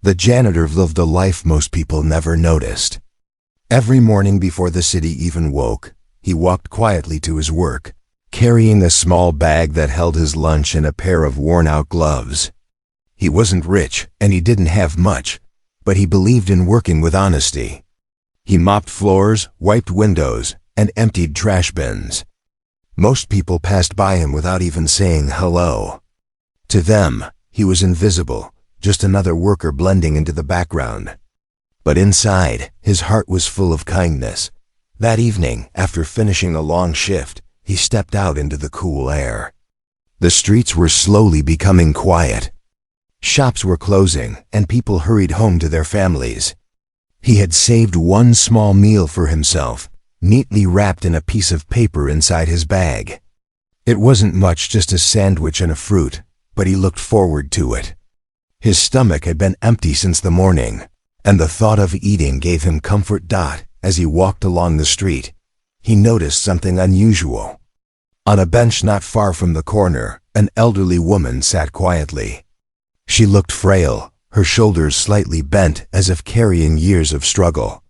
The janitor lived a life most people never noticed. Every morning before the city even woke, he walked quietly to his work, carrying a small bag that held his lunch and a pair of worn-out gloves. He wasn't rich, and he didn't have much, but he believed in working with honesty. He mopped floors, wiped windows, and emptied trash bins. Most people passed by him without even saying hello. To them, he was invisible, just another worker blending into the background. But inside, his heart was full of kindness. That evening, after finishing a long shift, he stepped out into the cool air. The streets were slowly becoming quiet. Shops were closing, and people hurried home to their families. He had saved one small meal for himself, neatly wrapped in a piece of paper inside his bag. It wasn't much, just a sandwich and a fruit, but he looked forward to it. His stomach had been empty since the morning, and the thought of eating gave him comfort. As he walked along the street, he noticed something unusual. On a bench not far from the corner, an elderly woman sat quietly. She looked frail, her shoulders slightly bent as if carrying years of struggle.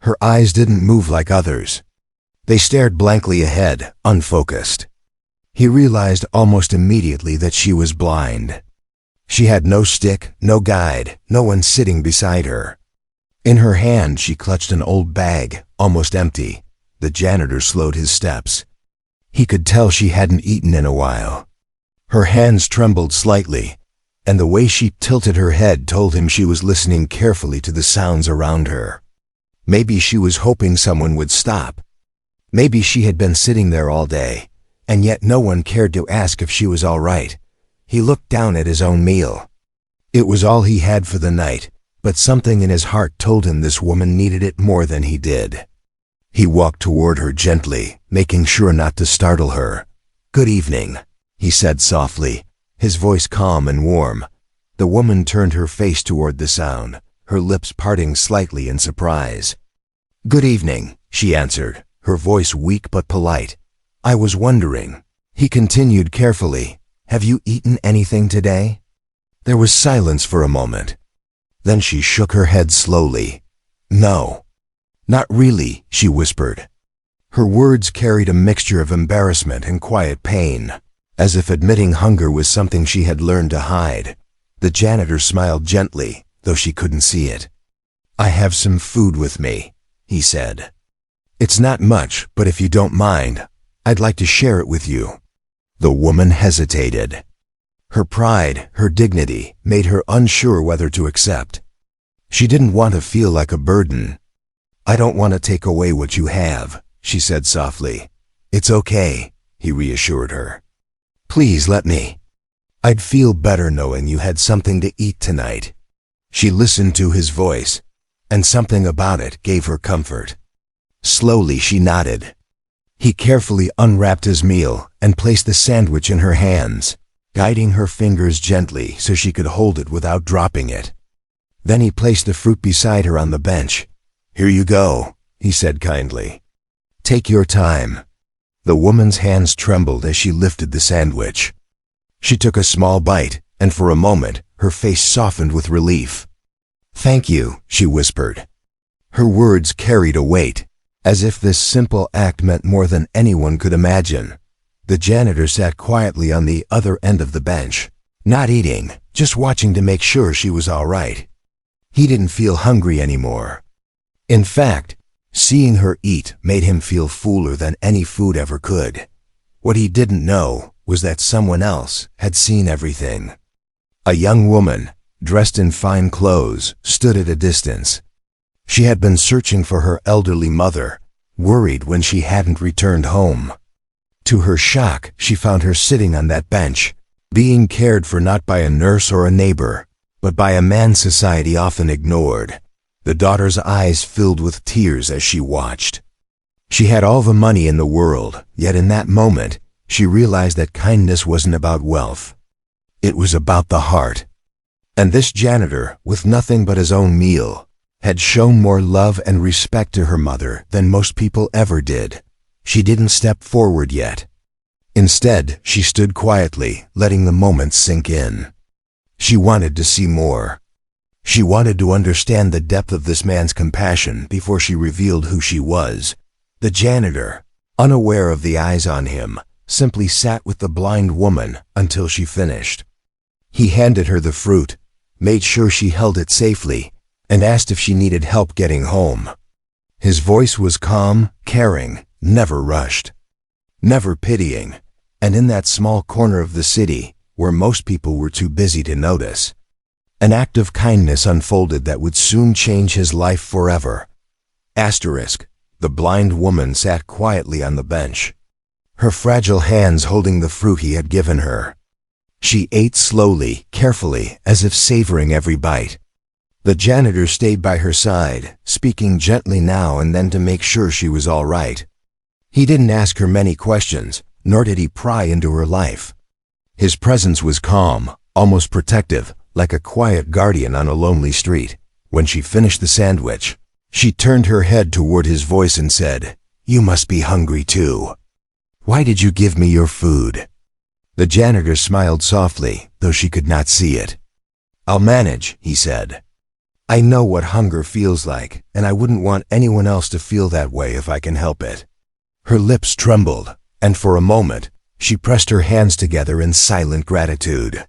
Her eyes didn't move like others. They stared blankly ahead, unfocused. He realized almost immediately that she was blind. She had no stick, no guide, no one sitting beside her. In her hand she clutched an old bag, almost empty. The janitor slowed his steps. He could tell she hadn't eaten in a while. Her hands trembled slightly, and the way she tilted her head told him she was listening carefully to the sounds around her. Maybe she was hoping someone would stop. Maybe she had been sitting there all day, and yet no one cared to ask if she was all right. He looked down at his own meal. It was all he had for the night, but something in his heart told him this woman needed it more than he did. He walked toward her gently, making sure not to startle her. "Good evening," he said softly, his voice calm and warm. The woman turned her face toward the sound, her lips parting slightly in surprise. "Good evening," she answered, her voice weak but polite. "I was wondering," he continued carefully, "have you eaten anything today?" There was silence for a moment. Then she shook her head slowly. "No. Not really," she whispered. Her words carried a mixture of embarrassment and quiet pain, as if admitting hunger was something she had learned to hide. The janitor smiled gently, though she couldn't see it. "I have some food with me," he said. "It's not much, but if you don't mind, I'd like to share it with you." The woman hesitated. Her pride, her dignity, made her unsure whether to accept. She didn't want to feel like a burden. "I don't want to take away what you have," she said softly. "It's okay," he reassured her. "Please let me. I'd feel better knowing you had something to eat tonight." She listened to his voice, and something about it gave her comfort. Slowly she nodded. He carefully unwrapped his meal and placed the sandwich in her hands, guiding her fingers gently so she could hold it without dropping it. Then he placed the fruit beside her on the bench. "Here you go," he said kindly. "Take your time." The woman's hands trembled as she lifted the sandwich. She took a small bite, and for a moment, her face softened with relief. "Thank you," she whispered. Her words carried a weight, as if this simple act meant more than anyone could imagine. The janitor sat quietly on the other end of the bench, not eating, just watching to make sure she was all right. He didn't feel hungry anymore. In fact, seeing her eat made him feel fuller than any food ever could. What he didn't know was that someone else had seen everything. A young woman, dressed in fine clothes, stood at a distance. She had been searching for her elderly mother, worried when she hadn't returned home. To her shock, she found her sitting on that bench, being cared for not by a nurse or a neighbor, but by a man society often ignored. The daughter's eyes filled with tears as she watched. She had all the money in the world, yet in that moment, she realized that kindness wasn't about wealth. It was about the heart. And this janitor, with nothing but his own meal, had shown more love and respect to her mother than most people ever did. She didn't step forward yet. Instead, she stood quietly, letting the moment sink in. She wanted to see more. She wanted to understand the depth of this man's compassion before she revealed who she was. The janitor, unaware of the eyes on him, simply sat with the blind woman until she finished. He handed her the fruit, made sure she held it safely, and asked if she needed help getting home. His voice was calm, caring, never rushed, never pitying, and in that small corner of the city, where most people were too busy to notice, an act of kindness unfolded that would soon change his life forever. Asterisk. The blind woman sat quietly on the bench, her fragile hands holding the fruit he had given her. She ate slowly, carefully, as if savoring every bite. The janitor stayed by her side, speaking gently now and then to make sure she was all right. He didn't ask her many questions, nor did he pry into her life. His presence was calm, almost protective, like a quiet guardian on a lonely street. When she finished the sandwich, she turned her head toward his voice and said, "You must be hungry too. Why did you give me your food?" The janitor smiled softly, though she could not see it. "I'll manage," he said. "I know what hunger feels like, and I wouldn't want anyone else to feel that way if I can help it." Her lips trembled, and for a moment, she pressed her hands together in silent gratitude.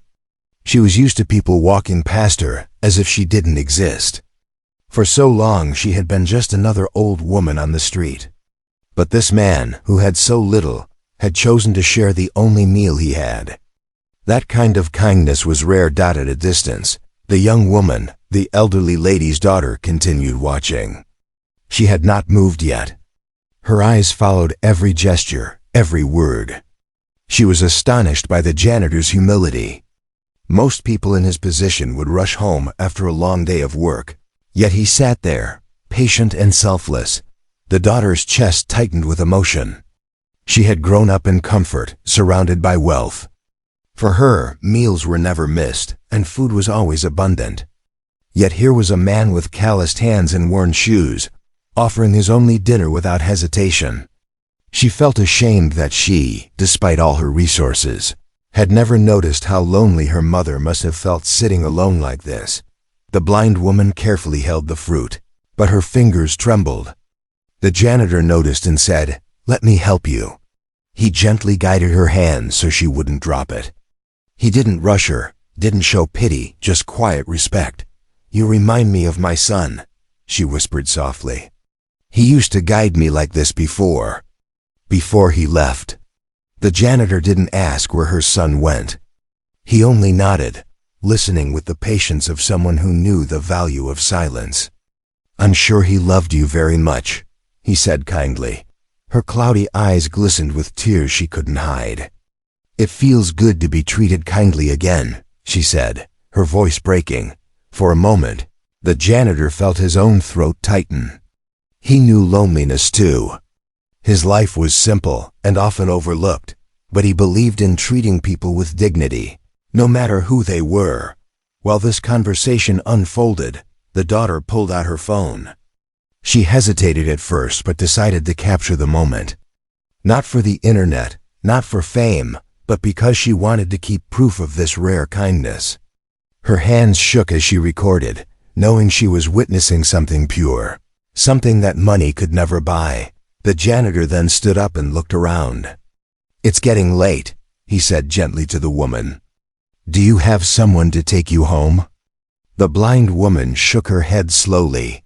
She was used to people walking past her as if she didn't exist. For so long she had been just another old woman on the street. But this man, who had so little, had chosen to share the only meal he had. That kind of kindness was rare. At a distance, the young woman, the elderly lady's daughter, continued watching. She had not moved yet. Her eyes followed every gesture, every word. She was astonished by the janitor's humility. Most people in his position would rush home after a long day of work, yet he sat there, patient and selfless. The daughter's chest tightened with emotion. She had grown up in comfort, surrounded by wealth. For her, meals were never missed, and food was always abundant. Yet here was a man with calloused hands and worn shoes, offering his only dinner without hesitation. She felt ashamed that she, despite all her resources, had never noticed how lonely her mother must have felt sitting alone like this. The blind woman carefully held the fruit, but her fingers trembled. The janitor noticed and said, "Let me help you." He gently guided her hand so she wouldn't drop it. He didn't rush her, didn't show pity, just quiet respect. "You remind me of my son," she whispered softly. "He used to guide me like this before he left." The janitor didn't ask where her son went. He only nodded, listening with the patience of someone who knew the value of silence. "I'm sure he loved you very much," he said kindly. Her cloudy eyes glistened with tears she couldn't hide. "It feels good to be treated kindly again," she said, her voice breaking. For a moment, the janitor felt his own throat tighten. He knew loneliness too. His life was simple and often overlooked, but he believed in treating people with dignity, no matter who they were. While this conversation unfolded, the daughter pulled out her phone. She hesitated at first but decided to capture the moment. Not for the internet, not for fame, but because she wanted to keep proof of this rare kindness. Her hands shook as she recorded, knowing she was witnessing something pure, something that money could never buy. The janitor then stood up and looked around. "It's getting late," he said gently to the woman. "Do you have someone to take you home?" The blind woman shook her head slowly.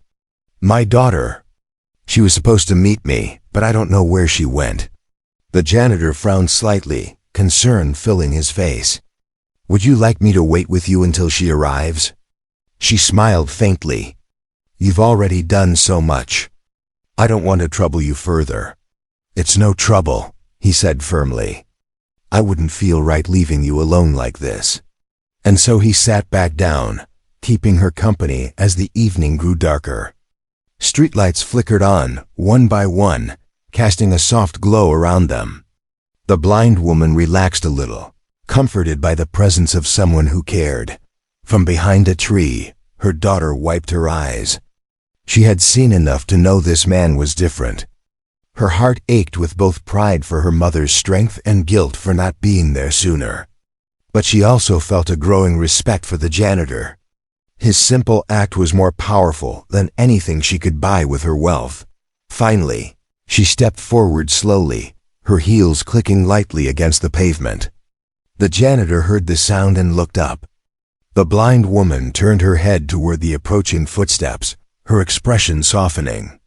"My daughter. She was supposed to meet me, but I don't know where she went." The janitor frowned slightly, concern filling his face. "Would you like me to wait with you until she arrives?" She smiled faintly. "You've already done so much. I don't want to trouble you further." "It's no trouble," he said firmly. "I wouldn't feel right leaving you alone like this." And so he sat back down, keeping her company as the evening grew darker. Streetlights flickered on, one by one, casting a soft glow around them. The blind woman relaxed a little, comforted by the presence of someone who cared. From behind a tree, her daughter wiped her eyes. She had seen enough to know this man was different. Her heart ached with both pride for her mother's strength and guilt for not being there sooner. But she also felt a growing respect for the janitor. His simple act was more powerful than anything she could buy with her wealth. Finally, she stepped forward slowly, her heels clicking lightly against the pavement. The janitor heard the sound and looked up. The blind woman turned her head toward the approaching footsteps, her expression softening.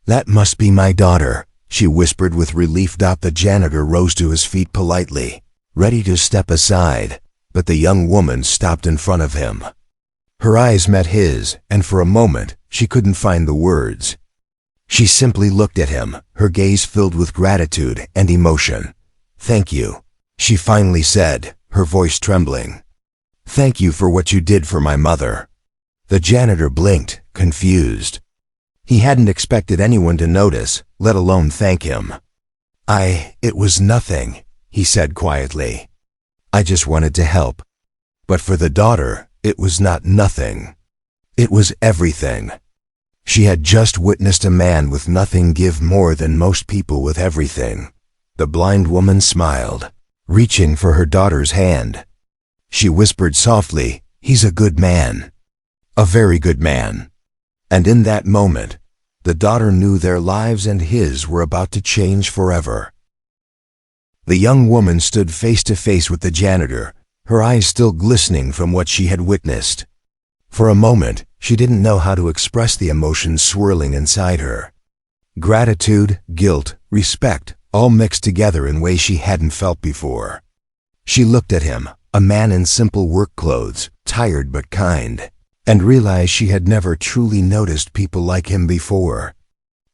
"That must be my daughter," she whispered with relief. The janitor rose to his feet politely, ready to step aside, but the young woman stopped in front of him. Her eyes met his, and for a moment, she couldn't find the words. She simply looked at him, her gaze filled with gratitude and emotion. "Thank you," she finally said, her voice trembling. "Thank you for what you did for my mother." The janitor blinked, confused. He hadn't expected anyone to notice, let alone thank him. It was nothing," he said quietly. "I just wanted to help." But for the daughter, it was not nothing. It was everything. She had just witnessed a man with nothing give more than most people with everything. The blind woman smiled, reaching for her daughter's hand. She whispered softly, "He's a good man. A very good man." And in that moment, the daughter knew their lives and his were about to change forever. The young woman stood face to face with the janitor, her eyes still glistening from what she had witnessed. For a moment, she didn't know how to express the emotions swirling inside her. Gratitude, guilt, respect, all mixed together in ways she hadn't felt before. She looked at him, a man in simple work clothes, tired but kind, and realized she had never truly noticed people like him before.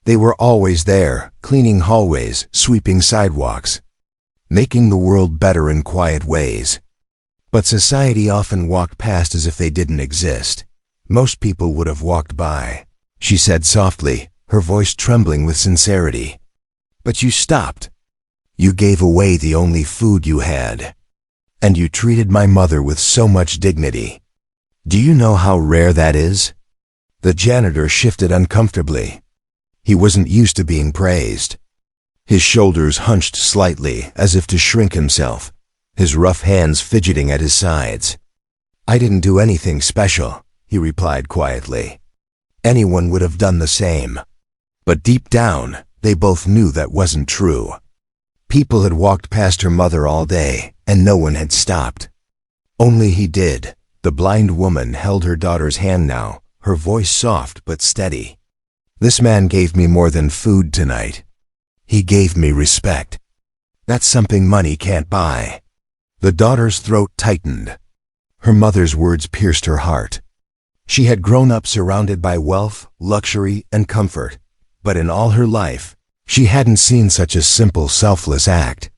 They were always there, cleaning hallways, sweeping sidewalks, making the world better in quiet ways. But society often walked past as if they didn't exist. Most people would have walked by, she said softly, her voice trembling with sincerity. But you stopped. You gave away the only food you had. And you treated my mother with so much dignity. Do you know how rare that is? The janitor shifted uncomfortably. He wasn't used to being praised. His shoulders hunched slightly as if to shrink himself, his rough hands fidgeting at his sides. "I didn't do anything special," he replied quietly. Anyone would have done the same. But deep down, they both knew that wasn't true. People had walked past her mother all day, and no one had stopped. Only he did. The blind woman held her daughter's hand now, her voice soft but steady. "This man gave me more than food tonight. He gave me respect. That's something money can't buy." The daughter's throat tightened. Her mother's words pierced her heart. She had grown up surrounded by wealth, luxury, and comfort, but in all her life, she hadn't seen such a simple, selfless act.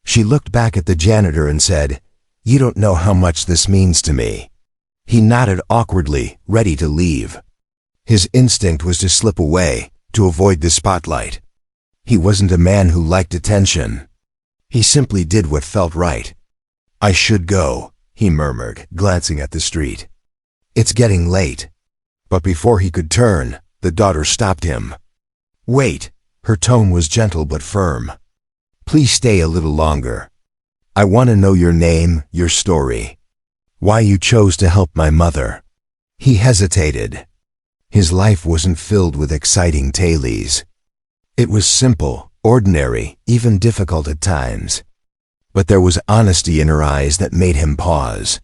She looked back at the janitor and said, "You don't know how much this means to me." He nodded awkwardly, ready to leave. His instinct was to slip away, to avoid the spotlight. He wasn't a man who liked attention. He simply did what felt right. "I should go," he murmured, glancing at the street. "It's getting late." But before he could turn, the daughter stopped him. "Wait." Her tone was gentle but firm. "Please stay a little longer. I want to know your name, your story. Why you chose to help my mother." He hesitated. His life wasn't filled with exciting tales. It was simple, ordinary, even difficult at times. But there was honesty in her eyes that made him pause.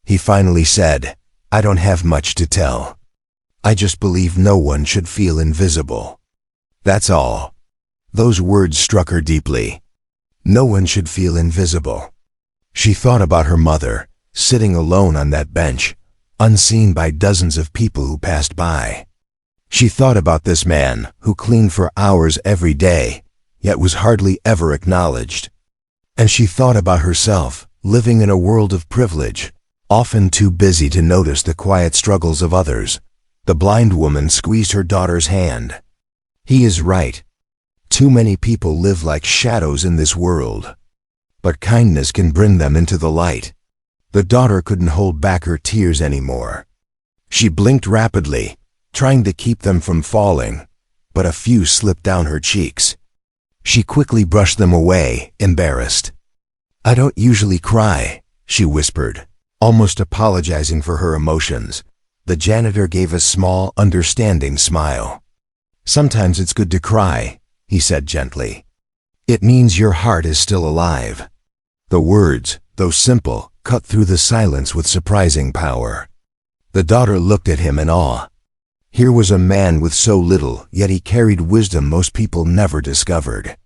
He finally said, "I don't have much to tell. I just believe no one should feel invisible. That's all." Those words struck her deeply. No one should feel invisible. She thought about her mother, sitting alone on that bench, unseen by dozens of people who passed by. She thought about this man who cleaned for hours every day, yet was hardly ever acknowledged. And she thought about herself, living in a world of privilege, often too busy to notice the quiet struggles of others. The blind woman squeezed her daughter's hand. He is right. Too many people live like shadows in this world. But kindness can bring them into the light. The daughter couldn't hold back her tears anymore. She blinked rapidly, trying to keep them from falling, but a few slipped down her cheeks. She quickly brushed them away, embarrassed. "I don't usually cry," she whispered, almost apologizing for her emotions, The janitor gave a small, understanding smile. "Sometimes it's good to cry," he said gently. "It means your heart is still alive." The words, though simple, cut through the silence with surprising power. The daughter looked at him in awe. Here was a man with so little, yet he carried wisdom most people never discovered.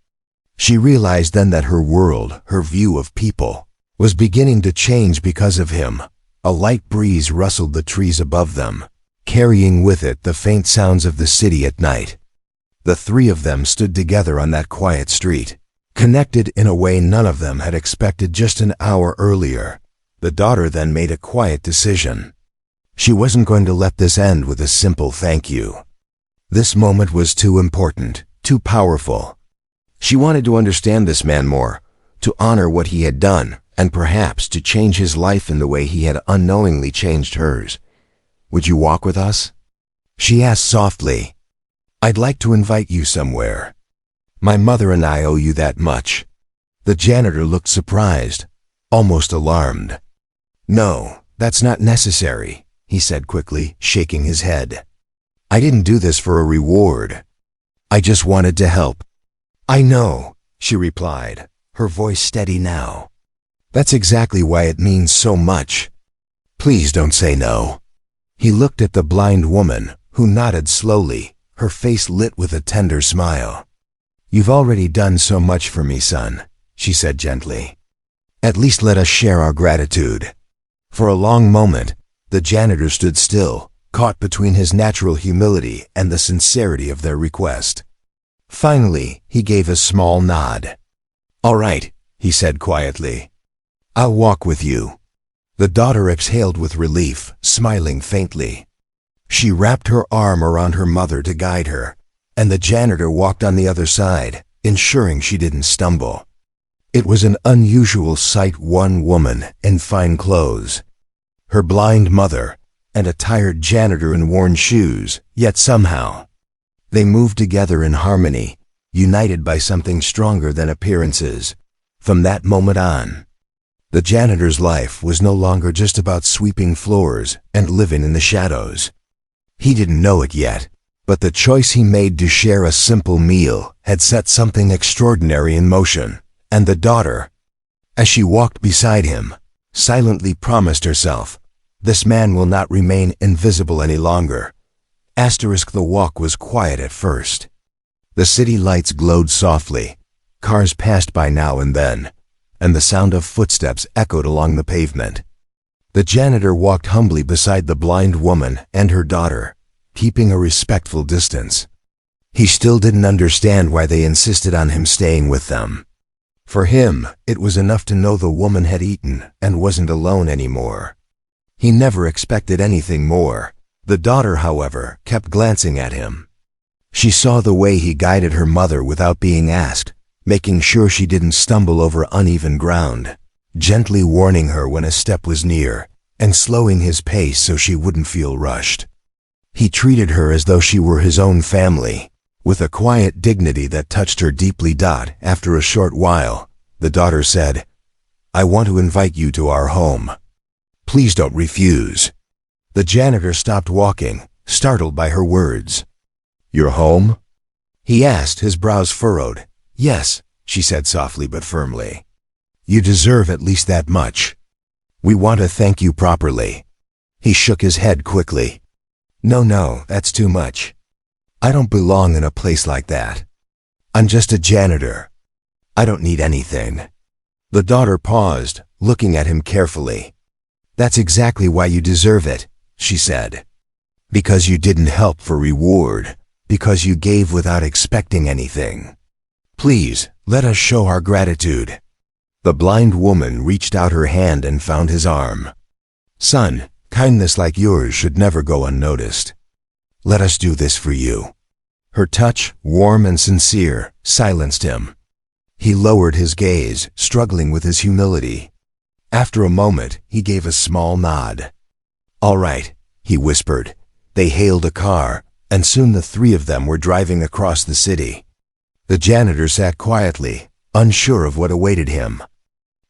She realized then that her world, her view of people, was beginning to change because of him. A light breeze rustled the trees above them, carrying with it the faint sounds of the city at night. The three of them stood together on that quiet street, connected in a way none of them had expected just an hour earlier. The daughter then made a quiet decision. She wasn't going to let this end with a simple thank you. This moment was too important, too powerful. She wanted to understand this man more, to honor what he had done, and perhaps to change his life in the way he had unknowingly changed hers. "Would you walk with us?" she asked softly. "I'd like to invite you somewhere. My mother and I owe you that much." The janitor looked surprised, almost alarmed. "No, that's not necessary," he said quickly, shaking his head. "I didn't do this for a reward. I just wanted to help." "I know," she replied, her voice steady now. "That's exactly why it means so much. Please don't say no." He looked at the blind woman, who nodded slowly, her face lit with a tender smile. "You've already done so much for me, son," she said gently. "At least let us share our gratitude." For a long moment, the janitor stood still, caught between his natural humility and the sincerity of their request. Finally, he gave a small nod. "All right," he said quietly. "I'll walk with you." The daughter exhaled with relief, smiling faintly. She wrapped her arm around her mother to guide her, and the janitor walked on the other side, ensuring she didn't stumble. It was an unusual sight, one woman in fine clothes, her blind mother, and a tired janitor in worn shoes, yet somehow they moved together in harmony, united by something stronger than appearances. From that moment on, the janitor's life was no longer just about sweeping floors and living in the shadows. He didn't know it yet, but the choice he made to share a simple meal had set something extraordinary in motion, and the daughter, as she walked beside him, silently promised herself, "This man will not remain invisible any longer." The walk was quiet at first. The city lights glowed softly, cars passed by now and then, and the sound of footsteps echoed along the pavement. The janitor walked humbly beside the blind woman and her daughter, keeping a respectful distance. He still didn't understand why they insisted on him staying with them. For him, it was enough to know the woman had eaten and wasn't alone anymore. He never expected anything more. The daughter, however, kept glancing at him. She saw the way he guided her mother without being asked, making sure she didn't stumble over uneven ground, gently warning her when a step was near, and slowing his pace so she wouldn't feel rushed. He treated her as though she were his own family, with a quiet dignity that touched her deeply. After a short while, the daughter said, "I want to invite you to our home. Please don't refuse." The janitor stopped walking, startled by her words. "Your home?" he asked, his brows furrowed. "Yes," she said softly but firmly. "You deserve at least that much. We want to thank you properly." He shook his head quickly. No, that's too much. I don't belong in a place like that. I'm just a janitor. I don't need anything." The daughter paused, looking at him carefully. "That's exactly why you deserve it," she said. "Because you didn't help for reward, because you gave without expecting anything. Please, let us show our gratitude." The blind woman reached out her hand and found his arm. "Son, kindness like yours should never go unnoticed. Let us do this for you." Her touch, warm and sincere, silenced him. He lowered his gaze, struggling with his humility. After a moment, he gave a small nod. "All right," he whispered. They hailed a car, and soon the three of them were driving across the city. The janitor sat quietly, unsure of what awaited him.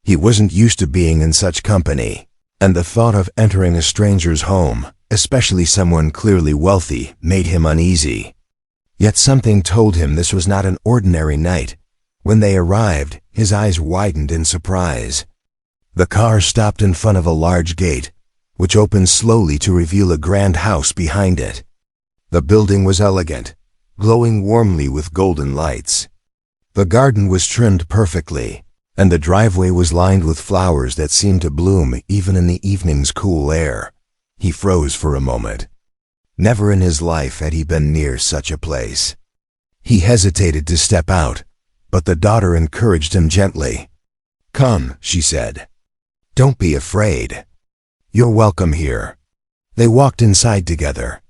He wasn't used to being in such company, and the thought of entering a stranger's home, especially someone clearly wealthy, made him uneasy. Yet something told him this was not an ordinary night. When they arrived, his eyes widened in surprise. The car stopped in front of a large gate, which opened slowly to reveal a grand house behind it. The building was elegant, glowing warmly with golden lights. The garden was trimmed perfectly, and the driveway was lined with flowers that seemed to bloom even in the evening's cool air. He froze for a moment. Never in his life had he been near such a place. He hesitated to step out, but the daughter encouraged him gently. "Come," she said. "Don't be afraid. You're welcome here." They walked inside together.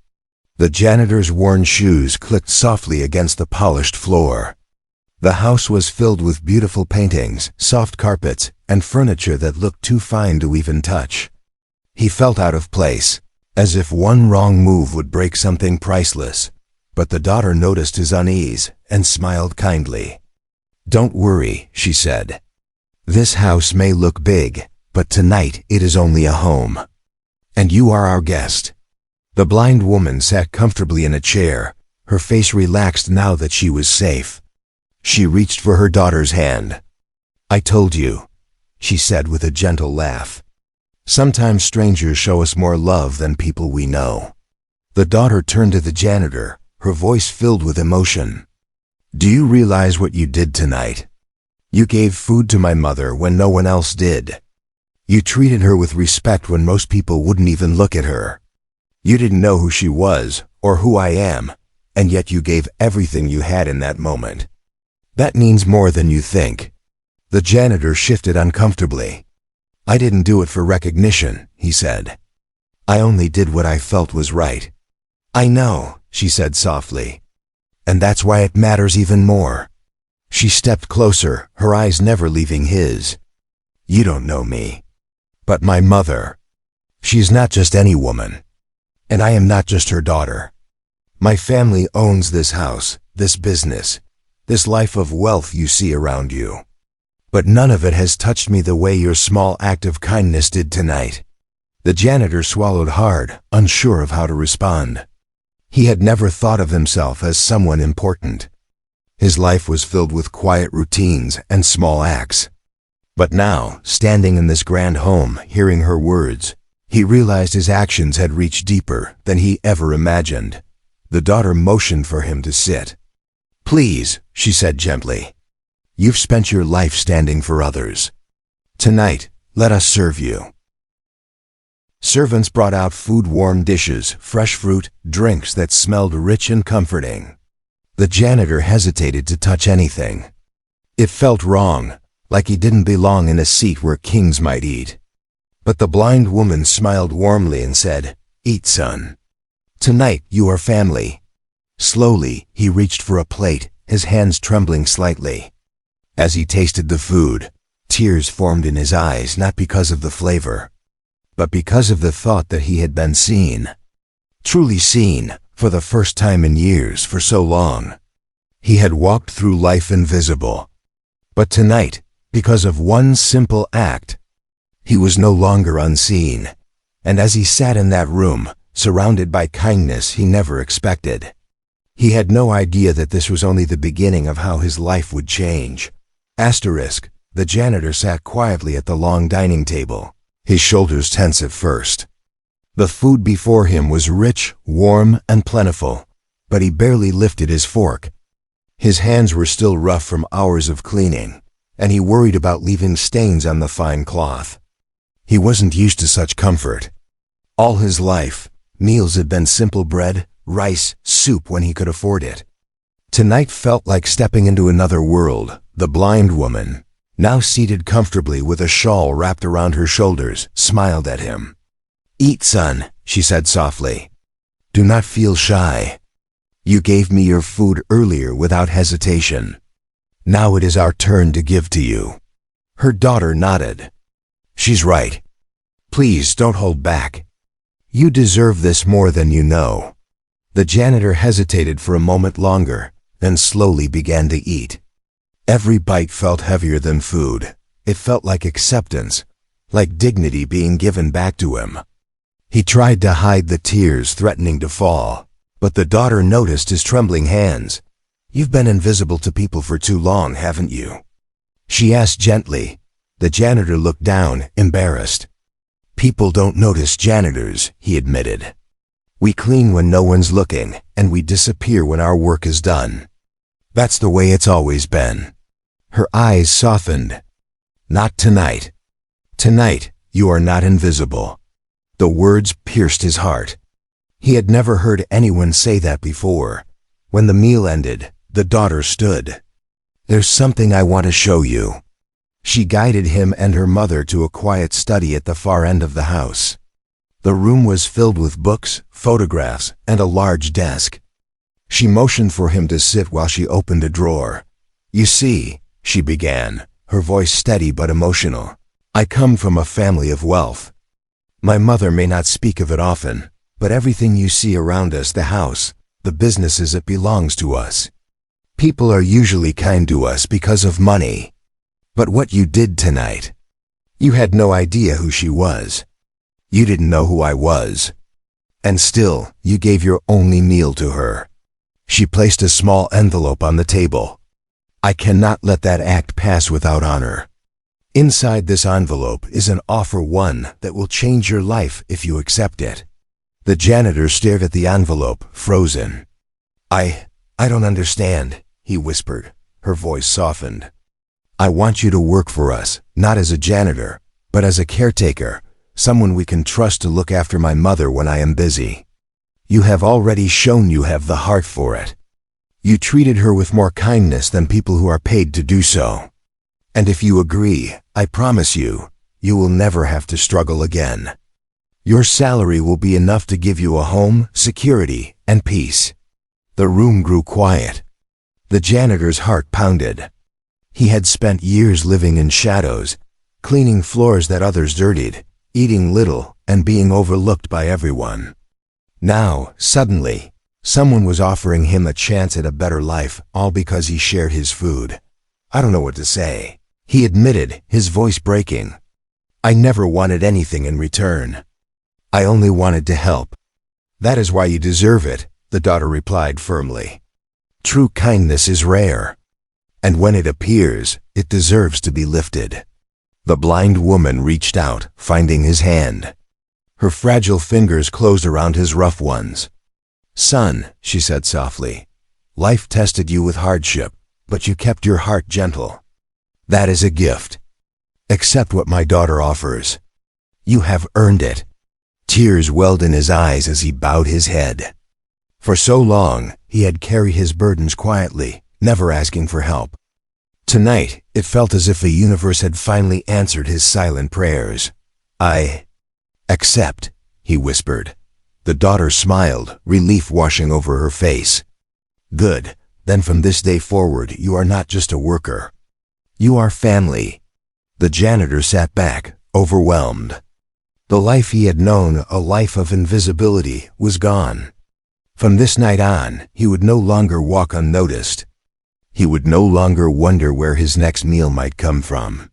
The janitor's worn shoes clicked softly against the polished floor. The house was filled with beautiful paintings, soft carpets, and furniture that looked too fine to even touch. He felt out of place, as if one wrong move would break something priceless, but the daughter noticed his unease and smiled kindly. "Don't worry," she said. "This house may look big, but tonight it is only a home. And you are our guest." The blind woman sat comfortably in a chair, her face relaxed now that she was safe. She reached for her daughter's hand. "I told you," she said with a gentle laugh. "Sometimes strangers show us more love than people we know." The daughter turned to the janitor, her voice filled with emotion. "Do you realize what you did tonight? You gave food to my mother when no one else did. You treated her with respect when most people wouldn't even look at her. You didn't know who she was or who I am, and yet you gave everything you had in that moment. That means more than you think." The janitor shifted uncomfortably. "I didn't do it for recognition," he said. "I only did what I felt was right." "I know," she said softly. "And that's why it matters even more." She stepped closer, her eyes never leaving his. "You don't know me. But my mother. She's not just any woman. And I am not just her daughter. My family owns this house, this business, this life of wealth you see around you. But none of it has touched me the way your small act of kindness did tonight." The janitor swallowed hard, unsure of how to respond. He had never thought of himself as someone important. His life was filled with quiet routines and small acts. But now, standing in this grand home, hearing her words, he realized his actions had reached deeper than he ever imagined. The daughter motioned for him to sit. "Please," she said gently. "You've spent your life standing for others. Tonight, let us serve you." Servants brought out food-warm dishes, fresh fruit, drinks that smelled rich and comforting. The janitor hesitated to touch anything. It felt wrong, like he didn't belong in a seat where kings might eat. But the blind woman smiled warmly and said, "Eat, son. Tonight you are family." Slowly, he reached for a plate, his hands trembling slightly. As he tasted the food, tears formed in his eyes not because of the flavor, but because of the thought that he had been seen. Truly seen, for the first time in years, for so long. He had walked through life invisible. But tonight, because of one simple act, he was no longer unseen. And as he sat in that room, surrounded by kindness he never expected, he had no idea that this was only the beginning of how his life would change. The janitor sat quietly at the long dining table, his shoulders tense at first. The food before him was rich, warm, and plentiful, but he barely lifted his fork. His hands were still rough from hours of cleaning, and he worried about leaving stains on the fine cloth. He wasn't used to such comfort. All his life, meals had been simple bread, rice, soup when he could afford it. Tonight felt like stepping into another world. The blind woman, now seated comfortably with a shawl wrapped around her shoulders, smiled at him. "Eat, son," she said softly. "Do not feel shy. You gave me your food earlier without hesitation. Now it is our turn to give to you." Her daughter nodded. "She's right. Please don't hold back. You deserve this more than you know." The janitor hesitated for a moment longer, then slowly began to eat. Every bite felt heavier than food. It felt like acceptance, like dignity being given back to him. He tried to hide the tears threatening to fall, but the daughter noticed his trembling hands. "You've been invisible to people for too long, haven't you?" she asked gently. The janitor looked down, embarrassed. "People don't notice janitors," he admitted. "We clean when no one's looking, and we disappear when our work is done. That's the way it's always been." Her eyes softened. "Not tonight. Tonight, you are not invisible." The words pierced his heart. He had never heard anyone say that before. When the meal ended, the daughter stood. "There's something I want to show you." She guided him and her mother to a quiet study at the far end of the house. The room was filled with books, photographs, and a large desk. She motioned for him to sit while she opened a drawer. "You see," she began, her voice steady but emotional, "I come from a family of wealth. My mother may not speak of it often, but everything you see around us, the house, the businesses, it belongs to us. People are usually kind to us because of money. But what you did tonight, you had no idea who she was. You didn't know who I was. And still, you gave your only meal to her." She placed a small envelope on the table. "I cannot let that act pass without honor. Inside this envelope is an offer, one that will change your life if you accept it." The janitor stared at the envelope, frozen. I don't understand," he whispered. Her voice softened. "I want you to work for us, not as a janitor, but as a caretaker, someone we can trust to look after my mother when I am busy. You have already shown you have the heart for it. You treated her with more kindness than people who are paid to do so. And if you agree, I promise you, you will never have to struggle again. Your salary will be enough to give you a home, security, and peace." The room grew quiet. The janitor's heart pounded. He had spent years living in shadows, cleaning floors that others dirtied, eating little, and being overlooked by everyone. Now, suddenly, someone was offering him a chance at a better life, all because he shared his food. "I don't know what to say," he admitted, his voice breaking. "I never wanted anything in return. I only wanted to help." "That is why you deserve it," the daughter replied firmly. "True kindness is rare, and when it appears, it deserves to be lifted." The blind woman reached out, finding his hand. Her fragile fingers closed around his rough ones. "Son," she said softly, "life tested you with hardship, but you kept your heart gentle. That is a gift. Accept what my daughter offers. You have earned it." Tears welled in his eyes as he bowed his head. For so long, he had carried his burdens quietly, never asking for help. Tonight, it felt as if the universe had finally answered his silent prayers. "I accept," he whispered. The daughter smiled, relief washing over her face. "Good. Then from this day forward, you are not just a worker. You are family." The janitor sat back, overwhelmed. The life he had known, a life of invisibility, was gone. From this night on, he would no longer walk unnoticed. He would no longer wonder where his next meal might come from.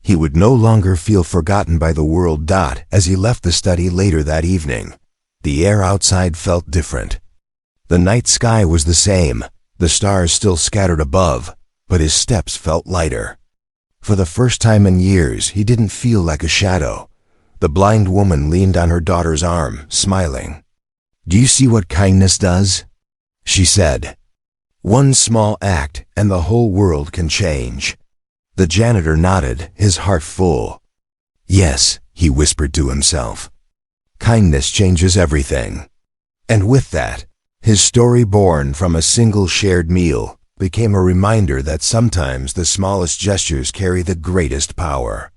He would no longer feel forgotten by the world. As he left the study later that evening, the air outside felt different. The night sky was the same, the stars still scattered above, but his steps felt lighter. For the first time in years, he didn't feel like a shadow. The blind woman leaned on her daughter's arm, smiling. "Do you see what kindness does?" she said. "One small act, and the whole world can change." The janitor nodded, his heart full. "Yes," he whispered to himself. "Kindness changes everything." And with that, his story, born from a single shared meal, became a reminder that sometimes the smallest gestures carry the greatest power.